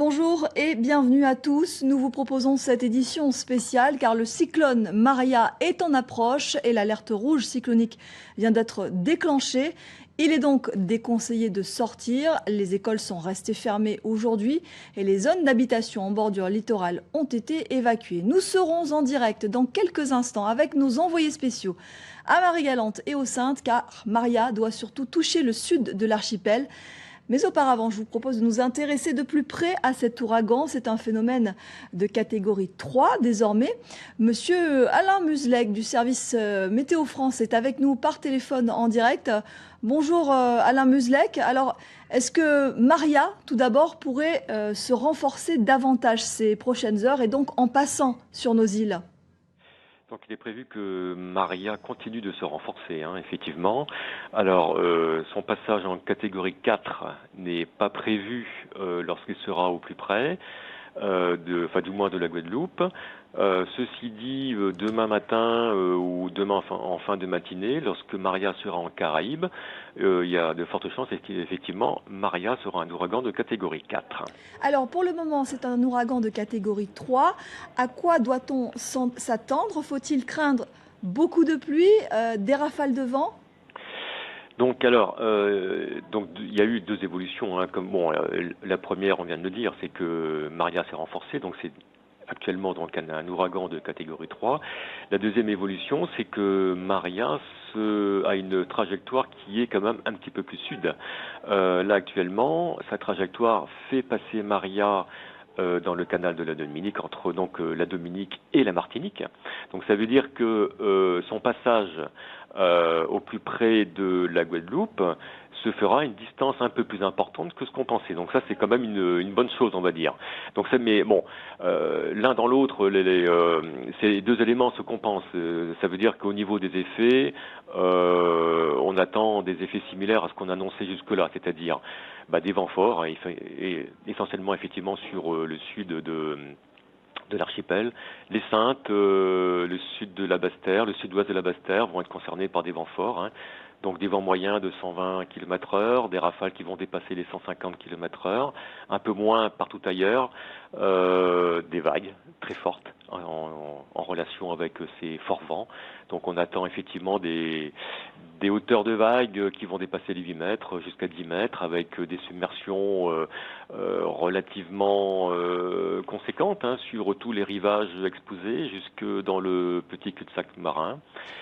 Bonjour et bienvenue à tous. Nous vous proposons cette édition spéciale car le cyclone Maria est en approche et l'alerte rouge cyclonique vient d'être déclenchée. Il est donc déconseillé de sortir. Les écoles sont restées fermées aujourd'hui et les zones d'habitation en bordure littorale ont été évacuées. Nous serons en direct dans quelques instants avec nos envoyés spéciaux à Marie-Galante et aux Saintes car Maria doit surtout toucher le sud de l'archipel. Mais auparavant, je vous propose de nous intéresser de plus près à cet ouragan. C'est un phénomène de catégorie 3 désormais. Monsieur Alain Muslek du service Météo France est avec nous par téléphone en direct. Bonjour Alain Muslek. Alors, est-ce que Maria, tout d'abord, pourrait se renforcer davantage ces prochaines heures et donc en passant sur nos îles ? Donc il est prévu que Maria continue de se renforcer, effectivement. Alors son passage en catégorie 4 n'est pas prévu lorsqu'il sera au plus près, du moins de la Guadeloupe. Ceci dit, demain matin ou demain en fin de matinée, lorsque Maria sera en Caraïbes, il y a de fortes chances qu'effectivement Maria sera un ouragan de catégorie 4. Alors pour le moment, c'est un ouragan de catégorie 3. À quoi doit-on s'attendre? Faut-il craindre beaucoup de pluie, des rafales de vent? Donc il y a eu deux évolutions. La première, on vient de le dire, c'est que Maria s'est renforcée, donc c'est actuellement donc un ouragan de catégorie 3. La deuxième évolution, c'est que Maria a une trajectoire qui est quand même un petit peu plus sud. Là actuellement, sa trajectoire fait passer Maria dans le canal de la Dominique, entre la Dominique et la Martinique. Donc ça veut dire que son passage au plus près de la Guadeloupe se fera à une distance un peu plus importante que ce qu'on pensait. Donc ça, c'est quand même une bonne chose, on va dire. Donc l'un dans l'autre, ces deux éléments se compensent. Ça veut dire qu'au niveau des effets, on attend des effets similaires à ce qu'on annonçait jusque-là, c'est-à-dire des vents forts, et essentiellement effectivement sur le sud de l'archipel. Les Saintes, le sud de la Basse-Terre, le sud-ouest de la Basse-Terre vont être concernés par des vents forts. Donc des vents moyens de 120 km/h, des rafales qui vont dépasser les 150 km/h, un peu moins partout ailleurs, des vagues très fortes en relation avec ces forts vents. Donc on attend effectivement des hauteurs de vagues qui vont dépasser les 8 mètres jusqu'à 10 mètres avec des submersions relativement conséquentes sur tous les rivages exposés jusque dans le petit cul-de-sac marin.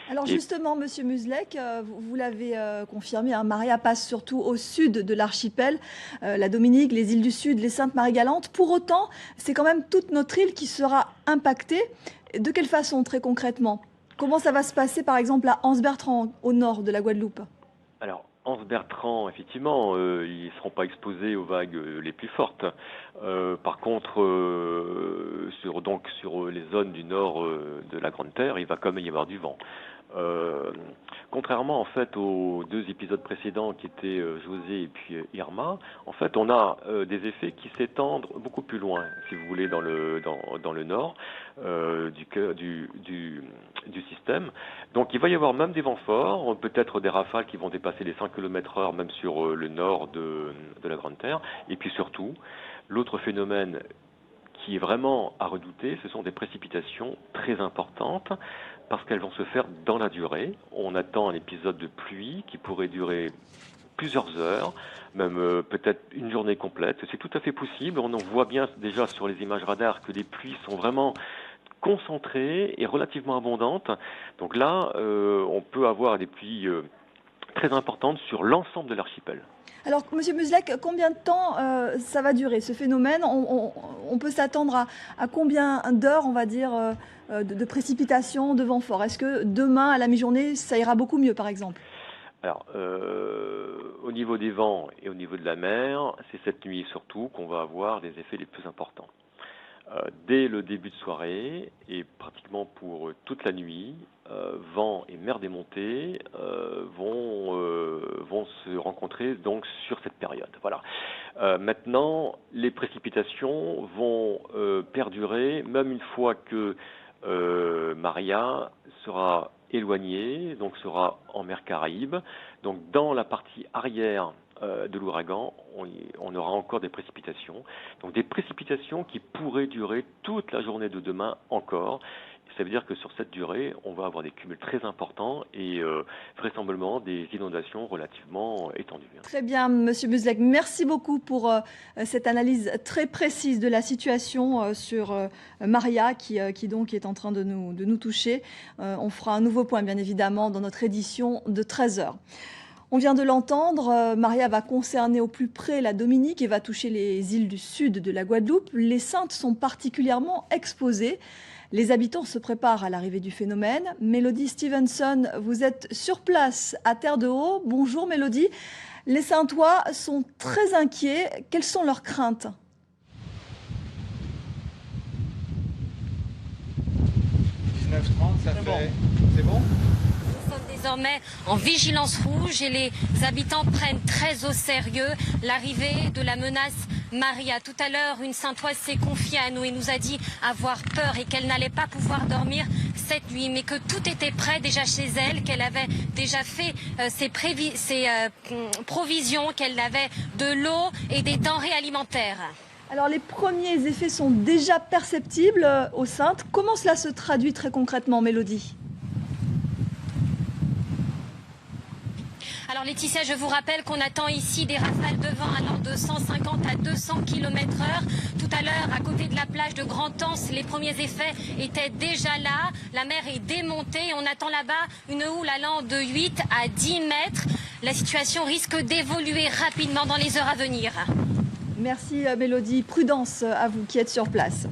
Alors justement, Monsieur Muslek, vous l'avez confirmé, Maria passe surtout au sud de l'archipel, la Dominique, les îles du Sud, les Saintes Marie-Galante. Pour autant, c'est quand même toute notre île qui sera impactée. De quelle façon, très concrètement? Comment ça va se passer, par exemple, à Anse-Bertrand, au nord de la Guadeloupe? Alors, Anse-Bertrand, effectivement, ils ne seront pas exposés aux vagues les plus fortes. Par contre, sur les zones du nord de la Grande Terre, il va quand même y avoir du vent. Contrairement en fait aux deux épisodes précédents qui étaient José et puis Irma, en fait on a des effets qui s'étendent beaucoup plus loin, si vous voulez, dans le nord du système. Donc il va y avoir même des vents forts, peut-être des rafales qui vont dépasser les 100 km/h même sur le nord de la Grande Terre. Et puis surtout, l'autre phénomène qui est vraiment à redouter, ce sont des précipitations très importantes parce qu'elles vont se faire dans la durée. On attend un épisode de pluie qui pourrait durer plusieurs heures, même peut-être une journée complète. C'est tout à fait possible. On en voit bien déjà sur les images radars que les pluies sont vraiment concentrées et relativement abondantes. Donc là, on peut avoir des pluies très importantes sur l'ensemble de l'archipel. Alors, Monsieur Muslek, combien de temps ça va durer ce phénomène? On peut s'attendre à combien d'heures, on va dire, de précipitations, de vent fort? Est-ce que demain, à la mi-journée, ça ira beaucoup mieux, par exemple? Alors, au niveau des vents et au niveau de la mer, c'est cette nuit surtout qu'on va avoir les effets les plus importants. Dès le début de soirée et pratiquement pour toute la nuit, vent et mer démontée vont se rencontrer donc sur cette période. Voilà. Maintenant, les précipitations vont perdurer même une fois que Maria sera éloignée, donc sera en mer Caraïbe. Donc dans la partie arrière de l'ouragan, on aura encore des précipitations. Donc des précipitations qui pourraient durer toute la journée de demain encore. Ça veut dire que sur cette durée, on va avoir des cumuls très importants et vraisemblablement des inondations relativement étendues. Très bien, Monsieur Buzlek. Merci beaucoup pour cette analyse très précise de la situation sur Maria qui donc est en train de nous toucher. On fera un nouveau point, bien évidemment, dans notre édition de 13h. On vient de l'entendre, Maria va concerner au plus près la Dominique et va toucher les îles du sud de la Guadeloupe. Les Saintes sont particulièrement exposées. Les habitants se préparent à l'arrivée du phénomène. Mélodie Stevenson, vous êtes sur place à Terre de Haut. Bonjour Mélodie. Les Saintois sont très inquiets. Quelles sont leurs craintes ? 19h30, ça fait... C'est bon ? Nous sommes désormais en vigilance rouge et les habitants prennent très au sérieux l'arrivée de la menace Maria. Tout à l'heure, une Saintoise s'est confiée à nous et nous a dit avoir peur et qu'elle n'allait pas pouvoir dormir cette nuit, mais que tout était prêt déjà chez elle, qu'elle avait déjà fait ses provisions, qu'elle avait de l'eau et des denrées alimentaires. Alors les premiers effets sont déjà perceptibles aux Saintes. Comment cela se traduit très concrètement, Mélodie ? Alors Laetitia, je vous rappelle qu'on attend ici des rafales de vent allant de 150 à 200 km/h. Tout à l'heure, à côté de la plage de Grand-Anse, les premiers effets étaient déjà là. La mer est démontée. On attend là-bas une houle allant de 8 à 10 mètres. La situation risque d'évoluer rapidement dans les heures à venir. Merci Mélodie. Prudence à vous qui êtes sur place.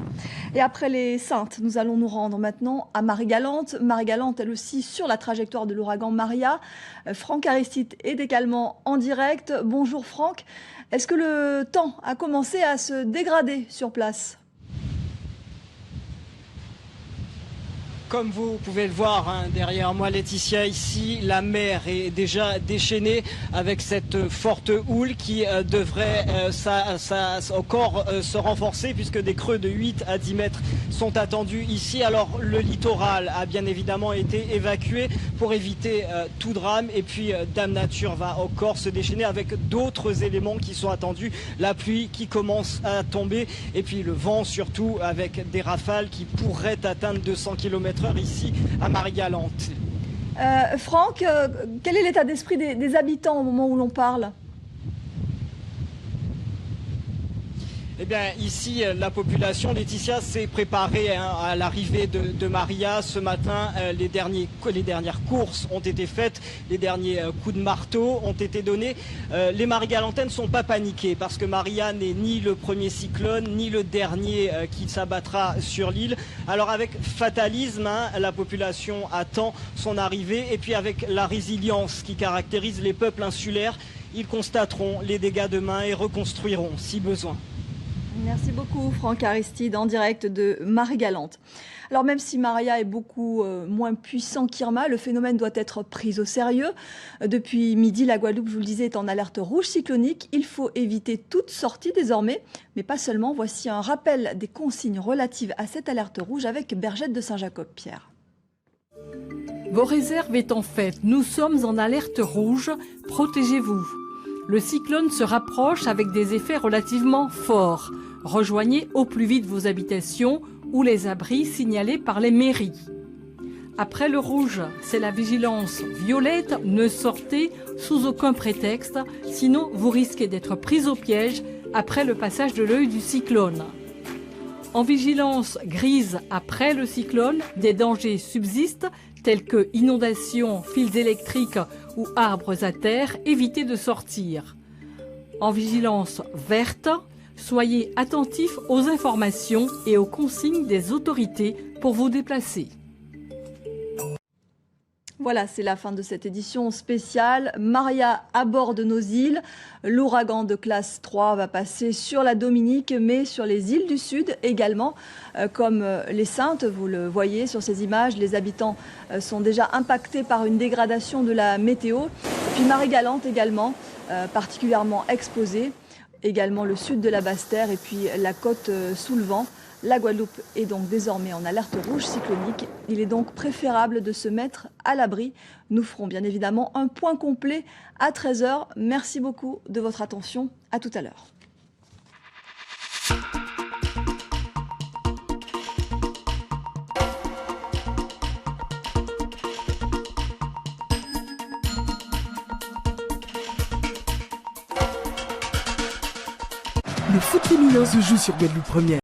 Et après les Saintes, nous allons nous rendre maintenant à Marie-Galante. Marie-Galante, elle aussi, sur la trajectoire de l'ouragan Maria. Franck Aristide est également en direct. Bonjour Franck. Est-ce que le temps a commencé à se dégrader sur place ? Comme vous pouvez le voir derrière moi, Laetitia, ici, la mer est déjà déchaînée avec cette forte houle qui devrait encore se renforcer puisque des creux de 8 à 10 mètres sont attendus ici. Alors le littoral a bien évidemment été évacué pour éviter tout drame et puis Dame Nature va encore se déchaîner avec d'autres éléments qui sont attendus. La pluie qui commence à tomber et puis le vent surtout avec des rafales qui pourraient atteindre 200 km/h ici à Marie-Galante. Franck, quel est l'état d'esprit des habitants au moment où l'on parle ? Eh bien, ici, la population, Laetitia, s'est préparée à l'arrivée de Maria. Ce matin, les dernières courses ont été faites, les derniers coups de marteau ont été donnés. Les Marie-Galantais ne sont pas paniqués parce que Maria n'est ni le premier cyclone, ni le dernier qui s'abattra sur l'île. Alors, avec fatalisme, la population attend son arrivée. Et puis, avec la résilience qui caractérise les peuples insulaires, ils constateront les dégâts demain et reconstruiront si besoin. Merci beaucoup Franck Aristide en direct de Marie-Galante. Alors même si Maria est beaucoup moins puissant qu'Irma, le phénomène doit être pris au sérieux. Depuis midi, la Guadeloupe, je vous le disais, est en alerte rouge cyclonique. Il faut éviter toute sortie désormais, mais pas seulement. Voici un rappel des consignes relatives à cette alerte rouge avec Bergette de Saint-Jacob-Pierre. Vos réserves étant faites, nous sommes en alerte rouge. Protégez-vous. Le cyclone se rapproche avec des effets relativement forts. Rejoignez au plus vite vos habitations ou les abris signalés par les mairies. Après le rouge, c'est la vigilance violette. Ne sortez sous aucun prétexte, sinon vous risquez d'être pris au piège après le passage de l'œil du cyclone. En vigilance grise après le cyclone, des dangers subsistent tels que inondations, fils électriques ou arbres à terre. Évitez de sortir. En vigilance verte, soyez attentifs aux informations et aux consignes des autorités pour vous déplacer. Voilà, c'est la fin de cette édition spéciale. Maria aborde nos îles. L'ouragan de classe 3 va passer sur la Dominique, mais sur les îles du Sud également, comme les Saintes. Vous le voyez sur ces images, les habitants sont déjà impactés par une dégradation de la météo. Et puis Marie-Galante également, particulièrement exposée. Également le sud de la Basse-Terre et puis la côte sous le vent, La Guadeloupe est donc désormais en alerte rouge cyclonique. Il est donc préférable de se mettre à l'abri. Nous ferons bien évidemment un point complet à 13h. Merci beaucoup de votre attention. À tout à l'heure. Le foot féminin se joue sur Guadeloupe Première.